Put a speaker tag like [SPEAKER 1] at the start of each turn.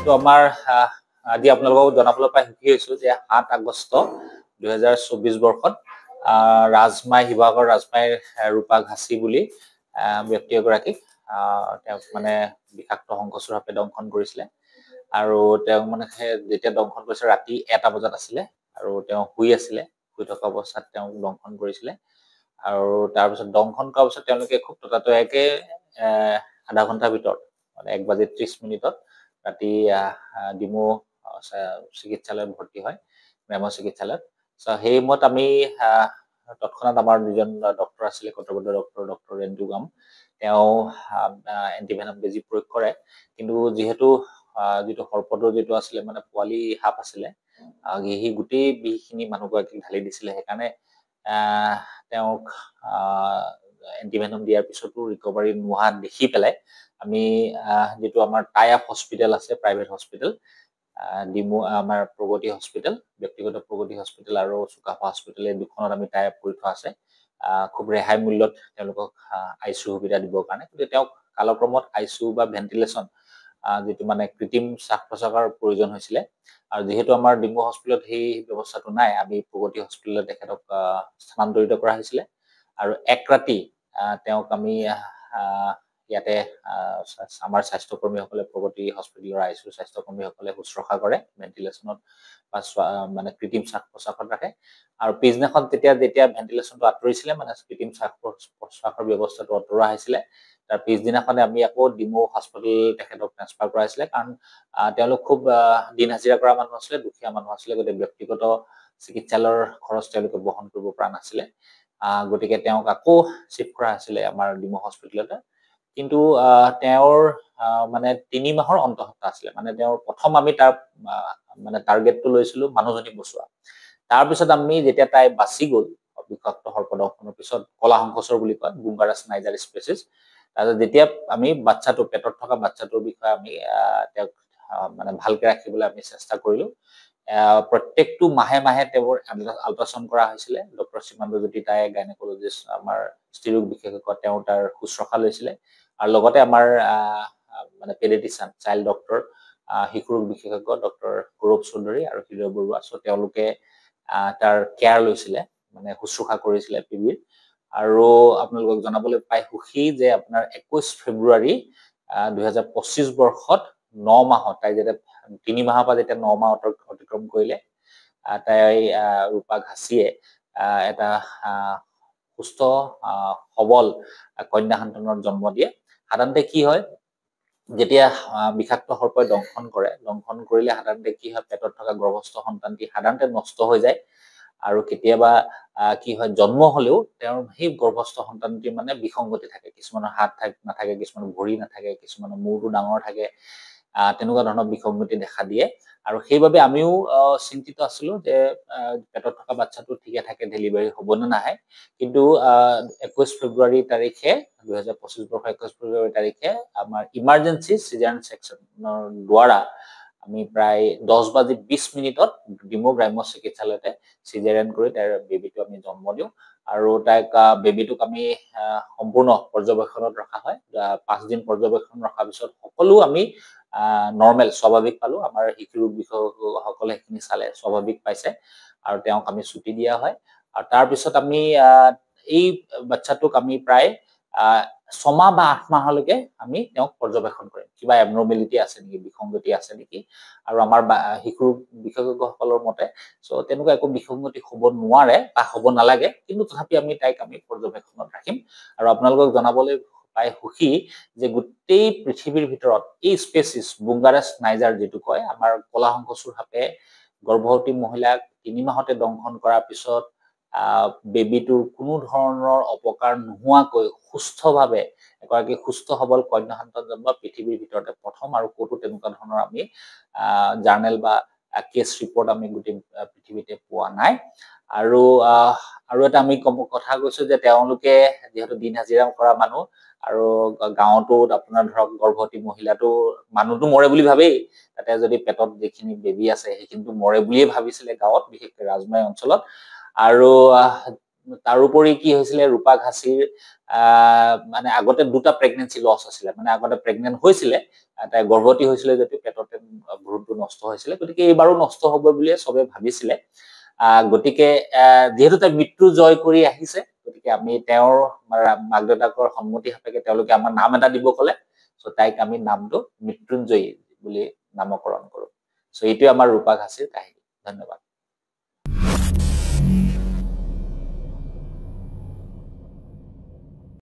[SPEAKER 1] তো আমাৰ আজি আপোনালোকক জনাবলৈ পাই সুখী হৈছো যে 7 আগষ্ট 2024 বৰ্ষত ৰাজমাই শিৱসাগৰ ৰাজমাইৰ ৰূপা ঘাচি বুলি ব্যক্তি এগৰাকীক তেওঁ মানে বিষাক্ত শংকচুৰ সাপে দংশন কৰিছিলে আৰু তেওঁ মানে যেতিয়া দংশন কৰিছে ৰাতি 1টা বজাত আছিলে আৰু তেওঁ শুই থকা অৱস্থাত তেওঁ দংশন কৰিছিলে আৰু তাৰ পিছত দংশন কৰাৰ পিছত তেওঁলোকে খুব ততাতয়াকে আধা ঘণ্টাৰ ভিতৰত মানে 1:30 ৰাতি ডিমো চিকিৎসালয়ত ভৰ্তি হয় গ্ৰাম্য চিকিৎসালয়ত সেই মত আমি তৎক্ষণাত আমাৰ দুজন ডক্টৰ আছিলে কৰ্তব্যৰত ডক্টৰ ৰেন্দু গাম তেওঁ এন্টিভেনম বেজি প্ৰয়োগ কৰে কিন্তু যেহেতু যেটো সৰ্পটো যেটো আছিলে মানে পোৱালি সাপ আছিলে সেই গোটেই বিহখিনি মানুহগৰাকীক ঢালি দিছিলে সেইকাৰণে তেওঁক এন্টিভেনম দিয়াৰ পিছতো ৰিকভাৰী নোহোৱা দেখি পেলাই আমি যেটো আমাৰ টাই আপ হস্পিটেল আছে প্ৰাইভেট হস্পিটেল ডিমো আমাৰ প্ৰগতি হস্পিটেল ব্যক্তিগত প্ৰগতি হস্পিটেল আৰু সুকাফা হস্পিটেল এই দুখনত আমি টাই আপ কৰি থোৱা আছে খুব ৰেহাই মূল্যত তেওঁলোকক আইসিইউ সুবিধা দিবৰ কাৰণে কিন্তু তেওঁক কালক্ৰমত আইসিইউ বা ভেন্টিলেশন যেটো মানে কৃত্ৰিম শ্বাস প্ৰশ্বাসৰ প্ৰয়োজন হৈছিলে আৰু যেহেতু আমাৰ ডিমো হস্পিটেলত সেই ব্যৱস্থাটো নাই আমি প্ৰগতি হস্পিটেলত তেখেতক স্থানান্তৰিত কৰা হৈছিলে আৰু এক ৰাতি তেওঁক আমি ইয়াতে আমাৰ স্বাস্থ্যকৰ্মীসকলে প্ৰগতি হস্পিটেলৰ আইসিইউ স্বাস্থ্যকৰ্মীসকলে শুশ্ৰূষা কৰে ভেন্টিলেশনত বা মানে কৃত্ৰিম শ্বাস প্ৰশ্বাসত ৰাখে আৰু পিছদিনাখন যেতিয়া ভেন্টিলেশনটো আঁতৰিছিলে মানে কৃত্ৰিম শ্বাস প্ৰশ্বাসৰ ব্যৱস্থাটো আঁতৰোৱা হৈছিলে তাৰ পিছদিনাখনে আমি আকৌ ডিমো হস্পিটেল তেখেতক ট্ৰান্সফাৰ কৰাইছিলে কাৰণ তেওঁলোক খুব দিন হাজিৰা কৰা মানুহ আছিলে দুখীয়া মানুহ আছিলে গতে ব্যক্তিগত চিকিৎসালয়ৰ খৰচ তেওঁলোকে বহন কৰিব পৰা নাছিলে গতিকে তেওঁক আকৌ শিফ্ট কৰা হৈছিলে আমাৰ ডিমো হস্পিটেলতে কিন্তু তেওঁৰ মানে 3 মাহৰ অন্তঃসত্ত্বা আছিলে মানে তেওঁৰ প্ৰথম আমি তাৰ মানে টাৰ্গেটটো লৈছিলো মানুহজনী বচোৱা তাৰ পিছত আমি যেতিয়া তাই বাচি গল বিষাক্ত সৰ্পদংশনৰ পিছত কলা শংকচৰ বুলি কয় বুম্বাৰাছ নাইজাৰ স্পেচিছ আৰু যেতিয়া আমি বাচ্চাটো পেটত থকা বাচ্চাটোৰ বিষয়ে আমি তেওঁক মানে ভালকে ৰাখিবলৈ আমি চেষ্টা কৰিলো প্ৰত্যেকটো মাহে মাহে তেওঁৰ আল্ট্ৰাসাউন্ড কৰা হৈছিলে ডক্টৰ সীমান্ত জ্যোতি তাই গাইনেকোলজিষ্ট আমাৰ স্ত্ৰীৰোগ বিশেষজ্ঞ তেওঁ তাৰ শুশ্ৰূষা লৈছিলে আৰু লগতে আমাৰ মানে পেডিয়াট্ৰিচিয়ান চাইল্ড ডক্টৰ শিশুৰোগ বিশেষজ্ঞ ডক্টৰ গৌৰৱ চৌধুৰী আৰু হৃদয় বৰুৱা তেওঁলোকে তাৰ কেয়াৰ লৈছিলে মানে শুশ্ৰূষা কৰিছিলে পিবিৰ আৰু আপোনালোকক জনাবলৈ পাই সুখী যে আপোনাৰ 21 ফেব্ৰুৱাৰী 2025 বৰ্ষত 9 মাহত তাই যেতিয়া 3 মাহৰ পৰা যেতিয়া 9 মাহ অতিক্ৰম কৰিলে তাই ৰূপা ঘাচিয়ে এটা সুস্থ সবল কন্যা সন্তানৰ জন্ম দিয়ে সাধাৰণতে কি হয় যেতিয়া বিষাক্ত সৰ্পই দংশন কৰিলে সাধাৰণতে কি হয় পেটত থকা গৰ্ভস্থ সন্তানটি সাধাৰণতে নষ্ট হৈ যায় আৰু কেতিয়াবা কি হয় জন্ম হলেও তেওঁৰ সেই গৰ্ভস্থ সন্তানটি মানে বিসংগতি থাকে কিছুমানৰ হাত নাথাকে কিছুমানৰ ভৰি নাথাকে কিছুমানৰ মূৰটো ডাঙৰ থাকে তেনেকুৱা ধৰণৰ বিসংগতি দেখা দিয়ে আৰু সেইবাবে আমিও চিন্তিত আছিলো যে পেটত থকা বাচ্চাটো ঠিকে থাকে ডেলিভাৰী হ'ব নে নাহে কিন্তু 21 ফেব্ৰুৱাৰী তাৰিখে 2025 বৰ্ষৰ 21 ফেব্ৰুৱাৰী তাৰিখে আমাৰ ইমাৰ্জেন্সি সিজাৰিয়ান সেকচনৰ দ্বাৰা আমি প্ৰায় 10:20 ডিমো গ্ৰাম্য চিকিৎসালয়তে সিজাৰিয়ান কৰি তাৰ বেবিটো আমি জন্ম দিওঁ আৰু তাইক বেবিটোক আমি সম্পূৰ্ণ পৰ্যবেক্ষণত ৰখা হয় 5 দিন পৰ্যবেক্ষণ ৰখাৰ পিছত সকলো আমি নৰমাল স্বাভাৱিক পালো আমাৰ শিশুৰোগ বিশেষজ্ঞসকলে সেইখিনি চালে স্বাভাৱিক পাইছে আৰু তেওঁক আমি ছুটি দিয়া হয় আৰু তাৰ পিছত আমি এই বাচ্চাটোক আমি প্ৰায় 6 মাহ বা 8 মাহলৈকে আমি তেওঁক পৰ্যবেক্ষণ কৰিম কিবা এবনৰ্মেলিটি আছে নেকি বিসংগতি আছে নেকি আৰু আমাৰ শিশু বিশেষজ্ঞসকলৰ মতে সো তেনেকুৱা একো বিসংগতি হ'ব নোৱাৰে বা হ'ব নালাগে কিন্তু তথাপি আমি তাইক আমি পৰ্যবেক্ষণত ৰাখিম আৰু আপোনালোকক জনাবলৈ পাই সুখী যে গোটেই পৃথিৱীৰ ভিতৰত এই স্পেচিছ বুম্বাৰাছ নাইজাৰ যেটো কয় আমাৰ কলা শংকচুৰ সাপে গৰ্ভৱতী মহিলাক 3 মাহতে দংশন কৰাৰ পিছত বেবিটোৰ কোনো ধৰণৰ অপকাৰ নোহোৱাকৈ সুস্থভাৱে এগৰাকী সুস্থ সবল কন্যা সন্তান জন্ম পৃথিৱীৰ ভিতৰতে প্ৰথম আৰু কোটো তেনেকুৱা ধৰণৰ আমি জাৰ্নেল বা কেছ ৰিপৰ্ট আমি গোটেই পৃথিৱীতে পোৱা নাই আৰু এটা আমি কথা কৈছো যে তেওঁলোকে যেহেতু দিন হাজিৰা কৰা মানুহ আৰু গাঁৱতো আপোনাৰ ধৰক গৰ্ভৱতী মহিলাটো মানুহটো মৰে বুলি ভাবেই তাতে যদি পেটত যিখিনি বেবি আছে সেইখিনিটো মৰে বুলিয়ে ভাবিছিলে গাঁৱত বিশেষকৈ ৰাজমাই অঞ্চলত আৰু তাৰোপৰি কি হৈছিলে ৰূপা ঘাচিৰ মানে আগতে দুটা প্ৰেগনেন্সি লছ হৈছিলে মানে আগতে প্ৰেগনেন্ট হৈছিলে তাই গৰ্ভৱতী হৈছিলে যদিও পেটতে ভ্ৰূণটো নষ্ট হৈছিলে গতিকে এইবাৰো নষ্ট হ'ব বুলিয়ে চবে ভাবিছিলে গতিকে যেহেতু তাই মৃত্যু জয় কৰি আহিছে গতিকে আমি তেওঁৰ মাক দেউতাকৰ সন্মতি সাপেক্ষে তেওঁলোকে আমাৰ নাম এটা দিব ক'লে চ' তাইক আমি নামটো মৃত্যুঞ্জয়ী বুলি নামকৰণ কৰো চ' এইটোৱে আমাৰ ৰূপা ঘাচিৰ কাহিনী ধন্যবাদ